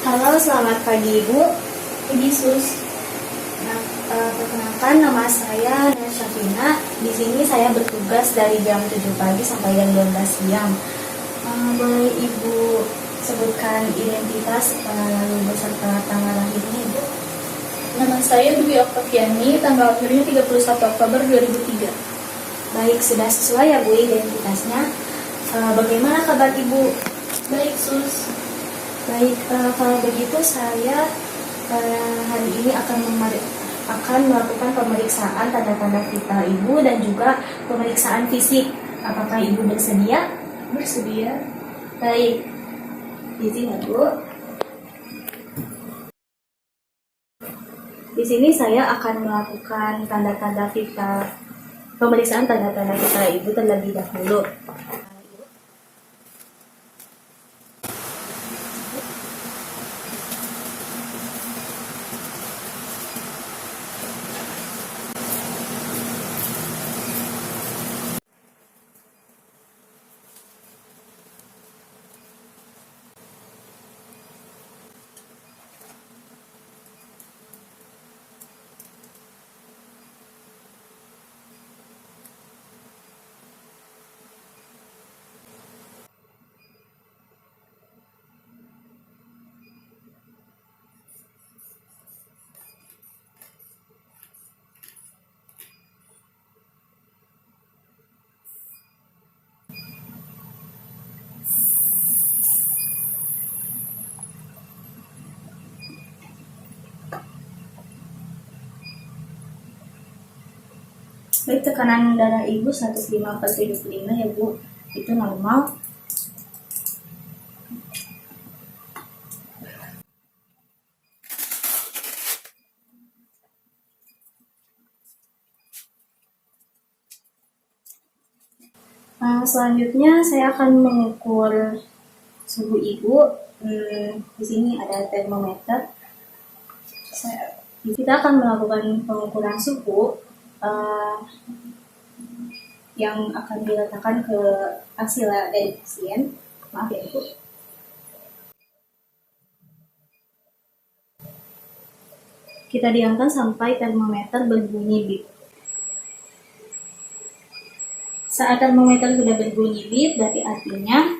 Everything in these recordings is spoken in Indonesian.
Halo, selamat pagi Ibu. Pagi Sus. Nah, perkenalkan nama saya Nia Syafina. Di sini saya bertugas dari jam 7 pagi sampai jam 12 siang. Boleh Ibu sebutkan identitas lalu beserta tanggal lahirnya Ibu? Nama saya Dwi Oktaviani, tanggal lahirnya 31 Oktober 2003. Baik, sudah sesuai ya Bu identitasnya. Bagaimana kabar Ibu? Baik Sus. Baik, kalau begitu saya hari ini akan melakukan pemeriksaan tanda-tanda vital Ibu dan juga pemeriksaan fisik. Apakah Ibu bersedia? Bersedia. Baik, izin ya Bu. Di sini saya akan melakukan tanda-tanda vital, pemeriksaan tanda-tanda vital Ibu terlebih dahulu. Baik, tekanan darah Ibu 105/75 ya Bu, itu normal. Selanjutnya saya akan mengukur suhu Ibu. Di sini ada termometer. Kita akan melakukan pengukuran suhu yang akan diletakkan ke aksila dari pasien. Maaf ya Ibu. Kita diamkan sampai termometer berbunyi bip. Saat termometer sudah berbunyi bip, berarti artinya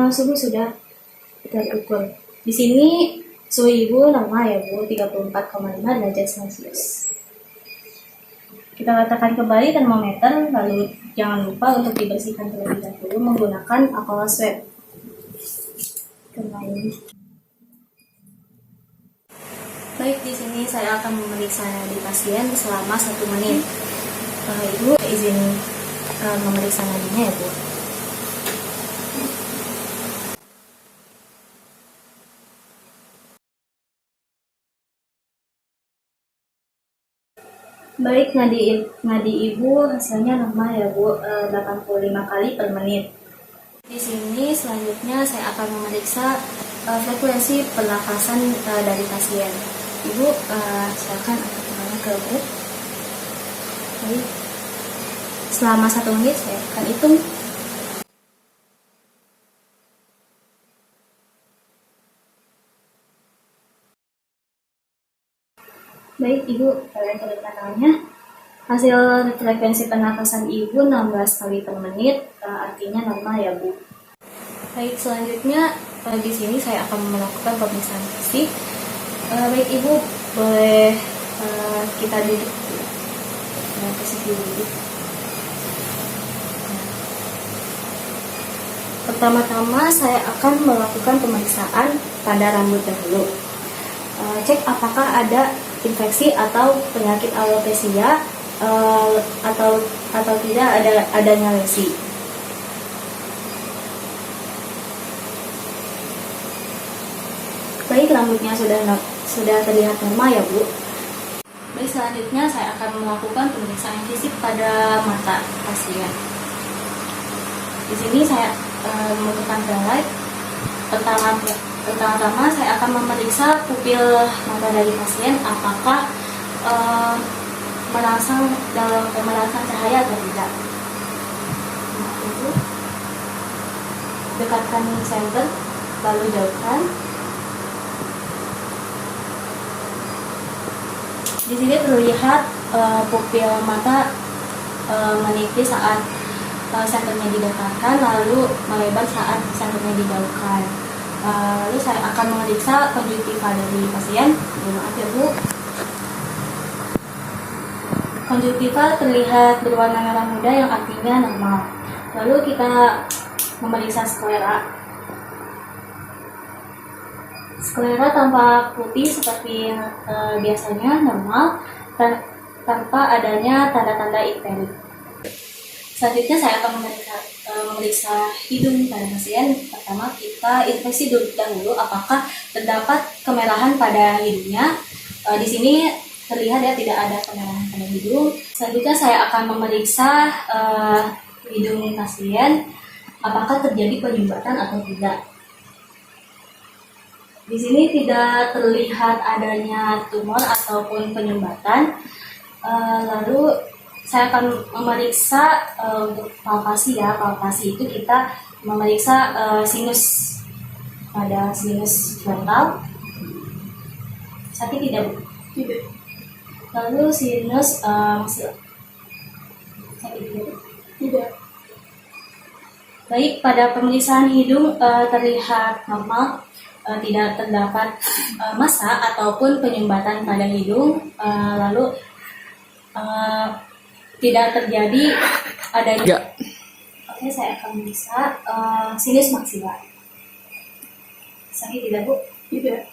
suhu sudah terukur. Di sini suhu Ibu normal ya Bu, 34,5 derajat Celcius. Kita letakkan kembali termometer, lalu jangan lupa untuk dibersihkan terlebih dahulu menggunakan alcohol swab. Kembali. Baik, di sini saya akan memeriksa di pasien selama 1 menit. Ibu izin memeriksa nadinya ya Bu. Baik, nadi Ibu hasilnya normal ya Bu, 85 kali per menit. Di sini selanjutnya saya akan memeriksa frekuensi pernafasan dari pasien. Ibu silakan angkat tangannya ke bed. Baik. Selama 1 menit saya akan hitung. Baik, Ibu, kalian turunkan tangannya. Hasil frekuensi pernafasan Ibu 16 kali per menit, artinya normal ya Bu. Baik, selanjutnya di sini saya akan melakukan pemeriksaan fisik. Baik Ibu, boleh kita duduk posisi duduk. Pertama-tama saya akan melakukan pemeriksaan pada rambut dahulu. Cek apakah ada infeksi atau penyakit alopecia atau tidak adanya lesi. Baik, rambutnya sudah terlihat normal ya Bu. Baik, selanjutnya saya akan melakukan pemeriksaan fisik pada mata pasien. Di sini saya membutuhkan highlight. Pertama-tama saya akan memeriksa pupil mata dari pasien apakah merangsang cahaya atau tidak. Nah, itu dekatkan senter lalu jauhkan. Di sini terlihat pupil mata menipis saat senternya didekatkan, lalu melebar saat senternya dijauhkan. Lalu saya akan memeriksa konjungtiva dari pasien. Maaf ya Bu. Konjungtiva terlihat berwarna merah muda yang artinya normal. Lalu kita memeriksa sklera. Sklera tampak putih seperti biasanya, normal, tanpa adanya tanda-tanda ikterik. Selanjutnya saya akan memeriksa hidung pada pasien. Pertama kita inspeksi dahulu apakah terdapat kemerahan pada hidungnya. Di sini terlihat ya tidak ada kemerahan pada hidung. Selanjutnya saya akan memeriksa hidung pasien apakah terjadi penyumbatan atau tidak. Di sini tidak terlihat adanya tumor ataupun penyumbatan. Lalu saya akan memeriksa untuk palpasi ya. Palpasi itu kita memeriksa sinus pada sinus frontal. Sakit tidak Bu? Tidak. Lalu sinus masih sakit tidak Bu? Tidak. Baik, pada pemeriksaan hidung terlihat normal. Tidak terdapat massa ataupun penyumbatan pada hidung, lalu tidak terjadi adanya. Oke, saya akan memeriksa sinus maksimal. Sakit tidak Bu? Tidak.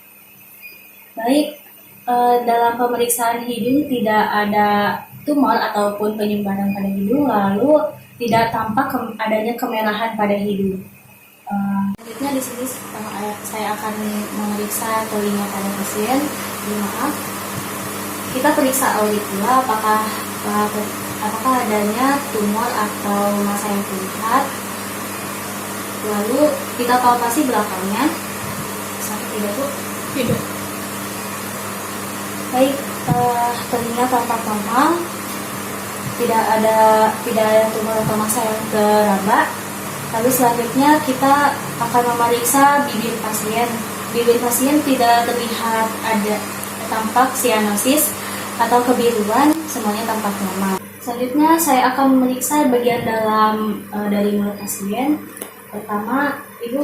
Baik, dalam pemeriksaan hidung tidak ada tumor ataupun penyumbatan pada hidung, lalu tidak tampak adanya kemerahan pada hidung. Selanjutnya di sini saya akan memeriksa telinga pada pasien. Maaf, kita periksa auditula apakah adanya tumor atau massa yang terlihat. Lalu kita palpasi belakangnya. Sakit tidak Bu? Tidak. Baik, telinga tampak normal. Tidak ada tumor atau massa yang teraba. Lalu selanjutnya kita akan memeriksa bibir pasien. Bibir pasien tidak terlihat ada tampak sianosis atau kebiruan, semuanya tampak normal. Selanjutnya saya akan memeriksa bagian dalam dari mulut pasien. Pertama, Ibu,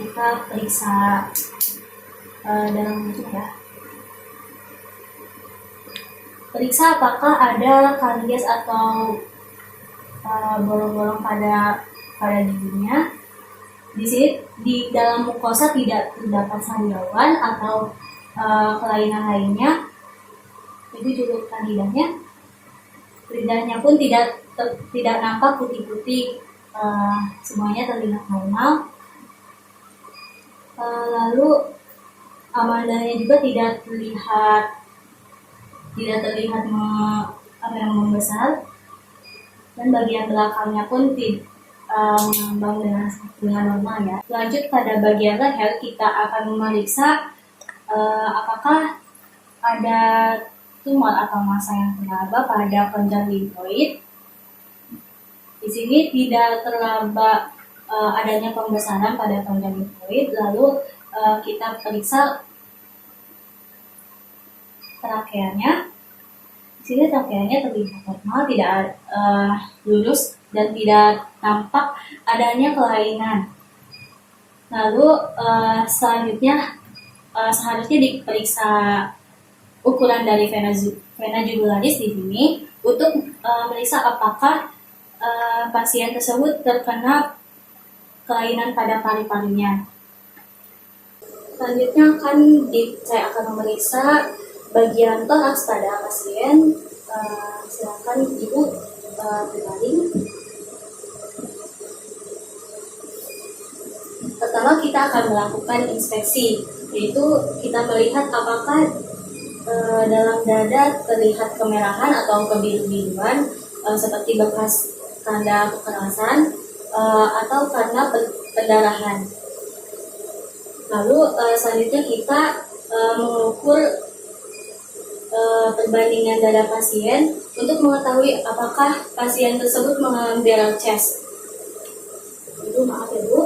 kita periksa dalam mulutnya ya. Periksa apakah ada karies atau bolong-bolong pada giginya. Di sini di dalam mukosa tidak terdapat sariawan atau kelainan lainnya. Itu cukup lidahnya. Lidahnya pun tidak nampak putih-putih. Semuanya terlihat normal. Lalu amandanya juga tidak terlihat membesar, dan bagian belakangnya pun mengambang dengan normal ya. Lanjut pada bagian leher, kita akan memeriksa apakah ada tumor atau massa yang teraba pada kelenjar limfoid. Di sini tidak teraba adanya pembesaran pada kelenjar limfoid. Lalu kita periksa trakeanya. Di sini trakeanya terlihat normal, tidak lurus dan tidak tampak adanya kelainan. Lalu selanjutnya seharusnya diperiksa ukuran dari vena jugularis di sini untuk meriksa apakah pasien tersebut terkena kelainan pada pari-parinya. Selanjutnya saya akan memeriksa bagian toraks pada pasien. Silakan Ibu berbaring. Pertama kita akan melakukan inspeksi, yaitu kita melihat apakah dalam dada terlihat kemerahan atau kebiru-biruan seperti bekas tanda kekerasan atau karena pendarahan. Lalu selanjutnya kita mengukur perbandingan dada pasien untuk mengetahui apakah pasien tersebut mengalami barrel chest. Ibu, maaf ya Bu.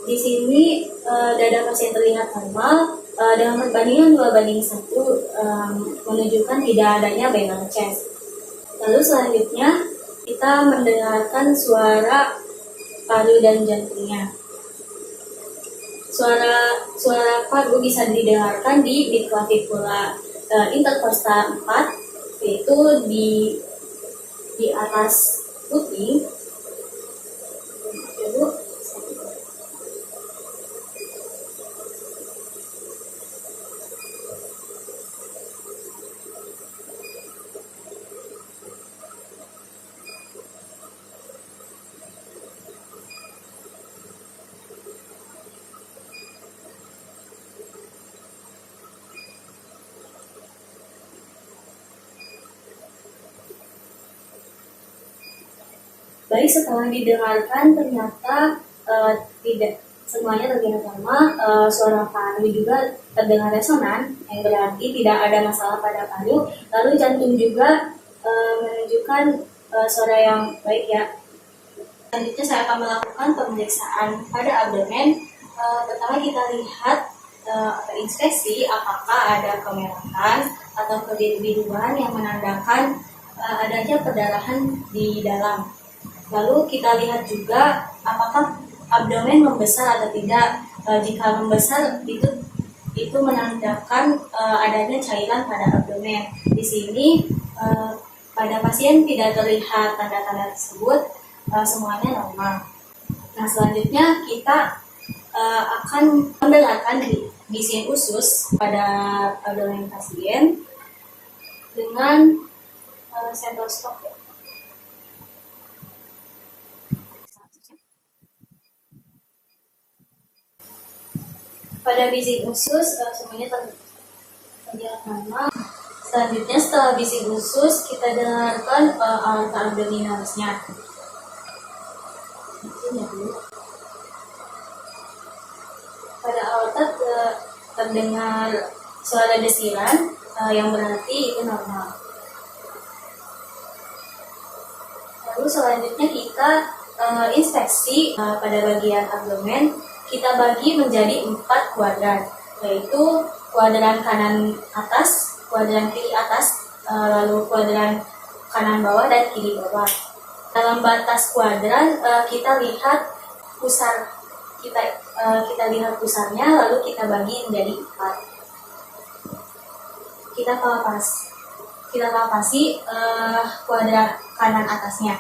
Di sini dada pasien terlihat normal dengan perbandingan 2:1 menunjukkan tidak adanya bengal chest. Lalu selanjutnya kita mendengarkan suara paru dan jantungnya. Suara paru bisa didengarkan di midclavicula intercostal 4, yaitu di atas kuping. Baik, setelah didengarkan ternyata tidak semuanya terdengar sama. Suara paru juga terdengar resonan, yang berarti tidak ada masalah pada paru. Lalu jantung juga menunjukkan suara yang baik ya. Selanjutnya saya akan melakukan pemeriksaan pada abdomen. Pertama kita lihat atau inspeksi apakah ada kemerahan atau kebiru-biruan yang menandakan adanya perdarahan di dalam. Lalu kita lihat juga apakah abdomen membesar atau tidak. Jika membesar itu menandakan adanya cairan pada abdomen. Di sini pada pasien tidak terlihat tanda-tanda tersebut, semuanya normal. Nah, selanjutnya kita akan membedakan bisin usus pada abdomen pasien dengan stetoskop. Pada bisin usus semuanya terlihat normal. Selanjutnya setelah bisin usus kita dengarkan aorta abdominalisnya. Pada aorta terdengar suara desiran yang berarti itu normal. Lalu selanjutnya kita inspeksi pada bagian abdomen. Kita bagi menjadi 4 kuadran, yaitu kuadran kanan atas, kuadran kiri atas, lalu kuadran kanan bawah dan kiri bawah. Dalam batas kuadran kita lihat pusar, kita lihat pusarnya, lalu kita bagi menjadi 4. Kita palpasi kuadran kanan atasnya.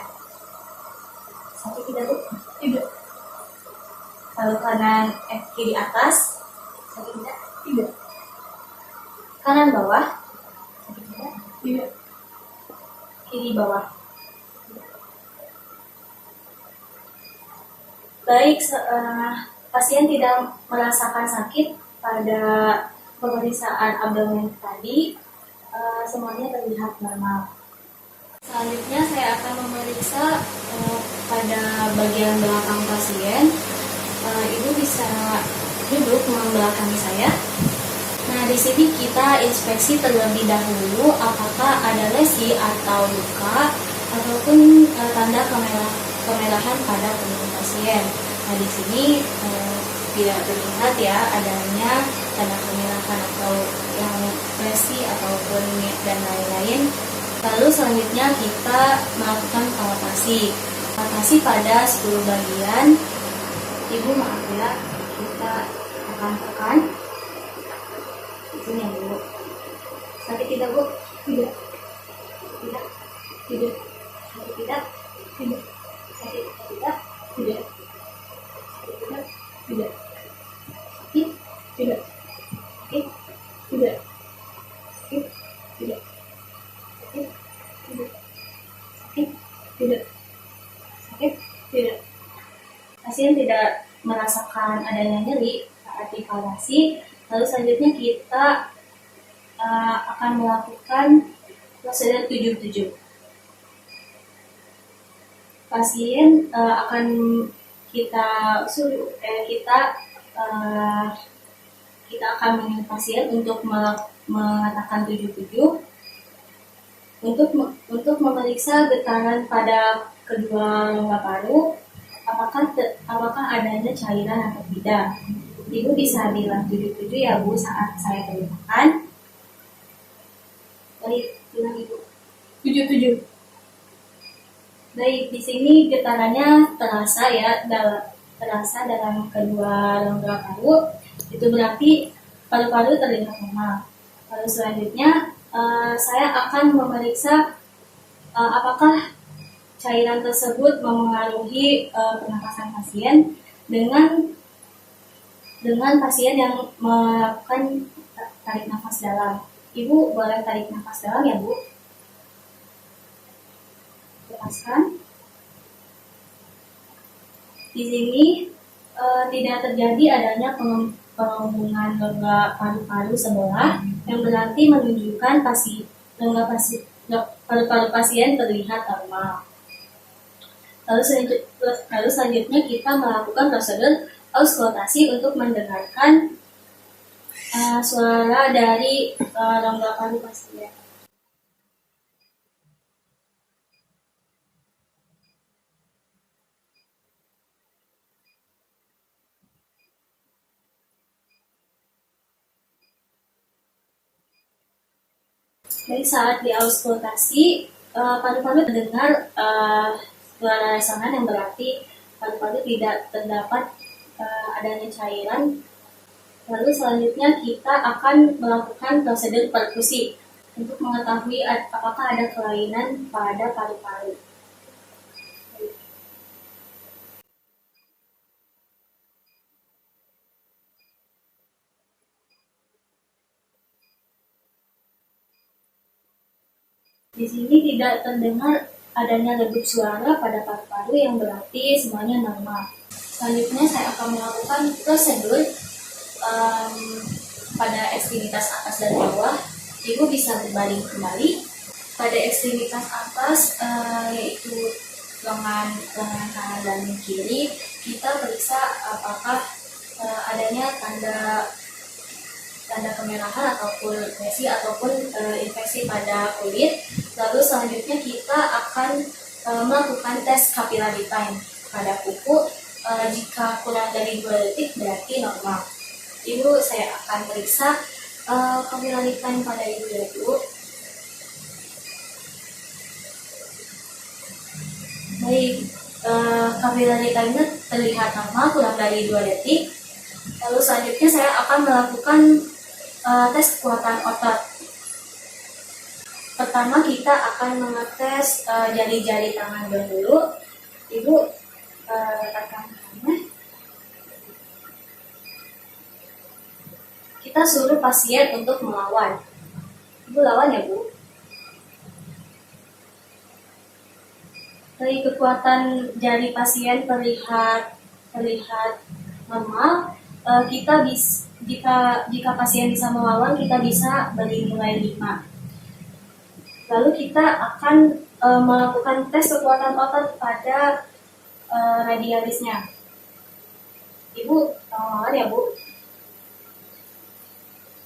Sakit tidak, Bu? Tidak. Lalu kiri atas, sakit tidak? Tidak. Kanan bawah, sakit tidak? Tidak. Kiri bawah. Baik, pasien tidak merasakan sakit pada pemeriksaan abdomen tadi, semuanya terlihat normal. Selanjutnya saya akan memeriksa pada bagian belakang pasien. Ibu bisa duduk membelakangi saya. Nah, di sini kita inspeksi terlebih dahulu apakah ada lesi atau luka ataupun tanda kemerahan pada tubuh pasien. Nah, di sini tidak terlihat ya adanya tanda kemerahan atau yang lesi ataupun dan lain-lain. Lalu selanjutnya kita melakukan palpasi pada 10 bagian. Ibu maaf ya, kita akan tekan. Ini ya, Bu. Sakit tidak, Bu? Tidak. Tidak. Tidak. Sakit tidak? Tidak. Sakit tidak? Tidak. Sakit tidak? Tidak. Sakit? Tidak. Sakit? Tidak. Sakit? Tidak. Sakit? Tidak. Sakit? Tidak. Sakit? Tidak. Pasien tidak merasakan adanya nyeri saat dipalpasi. Lalu selanjutnya kita akan melakukan prosedur 7-7. Pasien akan kita akan menyuruh pasien untuk mengatakan 7-7 untuk memeriksa getaran pada kedua rongga paru, apakah adanya cairan atau tidak. Ibu bisa bilang 77 ya Bu saat saya perintahkan. Baik, bilang Ibu. 77. Baik, di sini getarannya terasa dalam kedua rongga paru. Itu berarti paru-paru terlihat normal. Lalu selanjutnya saya akan memeriksa apakah cairan tersebut memengaruhi pernapasan pasien dengan pasien yang melakukan tarik nafas dalam. Ibu boleh tarik nafas dalam ya Bu. Lepaskan. Di sini tidak terjadi adanya pengembungan rongga paru-paru sebelah, yang berarti menunjukkan paru-paru pasien terlihat normal. Lalu selanjutnya kita melakukan prosedur auskultasi untuk mendengarkan suara dari rongga paru pasien. Baik, saat diauskultasi, paru-paru terdengar suara resonan yang berarti paru-paru tidak terdapat adanya cairan. Lalu selanjutnya kita akan melakukan prosedur perkusi untuk mengetahui apakah ada kelainan pada paru-paru. Di sini tidak terdengar adanya redup suara pada paru-paru yang berarti semuanya normal. Selanjutnya saya akan melakukan prosedur pada ekstremitas atas dan bawah. Ibu bisa berbaring kembali. Pada ekstremitas atas yaitu lengan kanan dan kiri, kita periksa apakah adanya tanda kemerahan ataupun lesi ataupun infeksi pada kulit. Lalu selanjutnya kita akan melakukan tes capillary time pada kuku. Jika kurang dari 2 detik berarti normal. Ibu, saya akan periksa capillary time pada ibu dulu. Baik, capillary time-nya terlihat normal kurang dari 2 detik. Lalu selanjutnya saya akan melakukan tes kekuatan otot. Pertama kita akan mengetes jari-jari tangan dulu. Ibu letakkan tangannya. Kita suruh pasien untuk melawan. Ibu lawan ya Bu. Dari kekuatan jari pasien terlihat normal. Jika pasien bisa melawan, kita bisa beri nilai 5. Lalu kita akan melakukan tes kekuatan otot pada radialisnya. Ibu melawan ya Bu.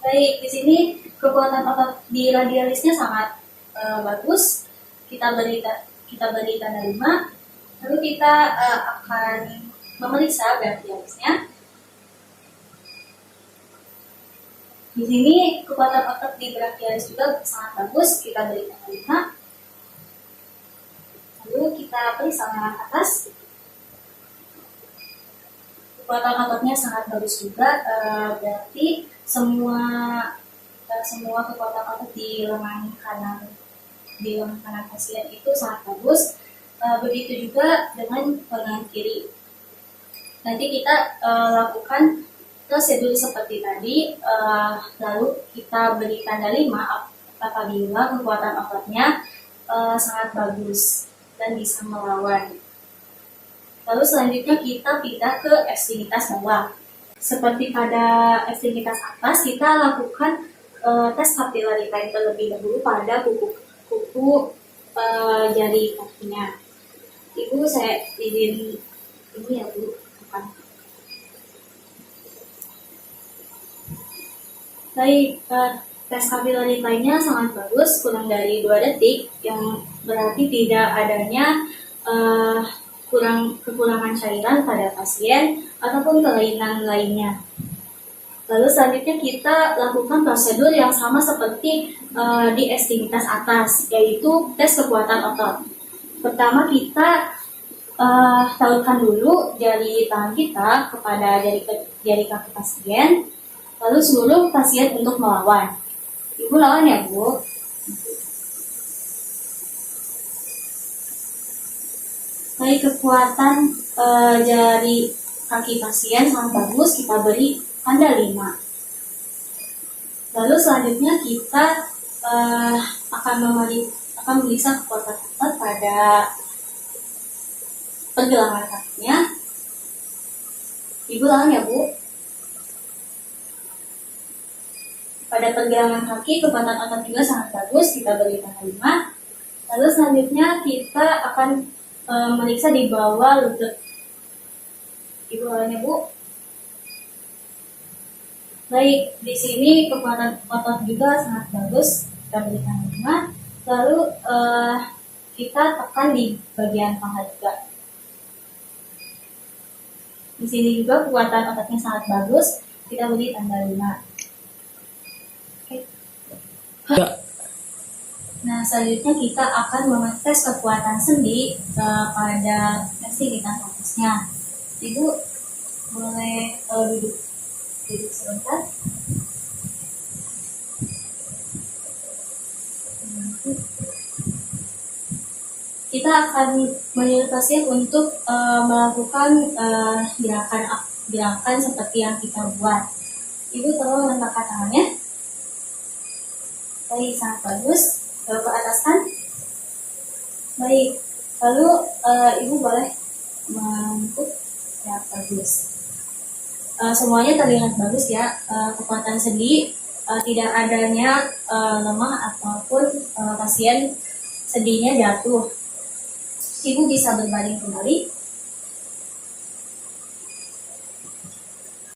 Baik, di sini kekuatan otot di radialisnya sangat bagus. Kita beri tanda 5. Lalu kita akan memeriksa radialisnya. Di sini kekuatan otot di brachialis juga sangat bagus, kita beri tanda 5. Lalu kita periksa lengan atas. Kekuatan ototnya sangat bagus juga, berarti semua kekuatan otot di lengan kanan pasien itu sangat bagus. Begitu juga dengan lengan kiri. Nanti kita lakukan prosedur seperti tadi, lalu kita beri tanda 5 apabila kekuatan ototnya sangat bagus dan bisa melawan. Lalu selanjutnya kita pindah ke ekstremitas bawah. Seperti pada ekstremitas atas, kita lakukan tes capillary time terlebih dahulu pada kuku jari kakinya. Ibu, saya izin ini ya Bu. Baik, tes capillary time-nya sangat bagus, kurang dari 2 detik, yang berarti tidak adanya kekurangan cairan pada pasien ataupun kelainan lainnya. Lalu selanjutnya kita lakukan prosedur yang sama seperti di ekstremitas atas, yaitu tes kekuatan otot. Pertama kita tautkan dulu jari tangan kita kepada jari kaki pasien, lalu suruh pasien untuk melawan. Ibu lawan ya Bu. Baik, kekuatan jari kaki pasien sangat bagus, kita beri tanda 5. Lalu selanjutnya kita akan memeriksa kekuatan otot pada pergelangan kakinya. Ibu lawan ya Bu. Pada pergelangan kaki kekuatan otot juga sangat bagus, kita beri tanda 5. Lalu selanjutnya kita akan meriksa di bawah lutut. Ibu lawan ya Bu. Baik, di sini kekuatan otot juga sangat bagus, kita beri tanda 5. Lalu kita tekan di bagian paha juga. Di sini juga kekuatan ototnya sangat bagus, kita beri tanda 5. Oke. Nah, selanjutnya kita akan mengetes kekuatan sendi pada ekstremitas atasnya. Ibu boleh duduk sebentar. Kita akan menyuruh pasien untuk melakukan gerakan seperti yang kita buat. Ibu tolong letakkan tangannya. Baik, sangat bagus. Ke ataskan. Baik, lalu ibu boleh mengutuk. Ya, bagus. Semuanya terlihat bagus ya. Kekuatan sendi, tidak adanya lemah ataupun pasien sendinya jatuh. Ibu bisa berbaring kembali.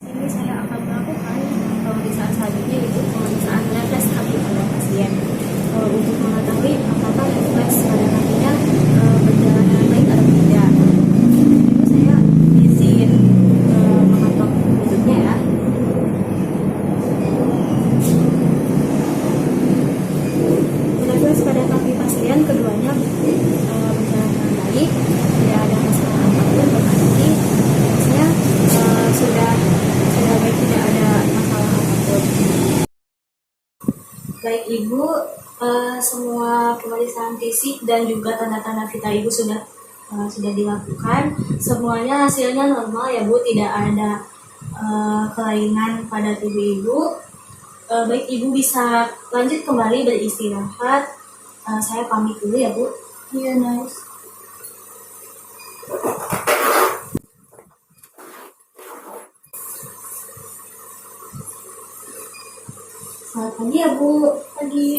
Ini saya akan melakukan pemeriksaan selanjutnya, yaitu pemeriksaan refleks kaki pada pasien. Untuk mengetahui apakah refleks pada kakinya berjalan dengan baik atau tidak. Ibu saya izin mengetok lututnya ya. Refleks pada kaki pasien keduanya berjalan dengan baik, tidak ada masalah apapun, berarti refleksnya sudah baik, tidak ada masalah apapun. Baik Ibu, semua pemeriksaan fisik dan juga tanda-tanda vital Ibu sudah dilakukan. Semuanya hasilnya normal ya Bu, tidak ada kelainan pada tubuh Ibu. Baik Ibu bisa lanjut kembali beristirahat. Saya pamit dulu ya Bu. Iya, nice. Selamat pagi ya Bu. Pagi.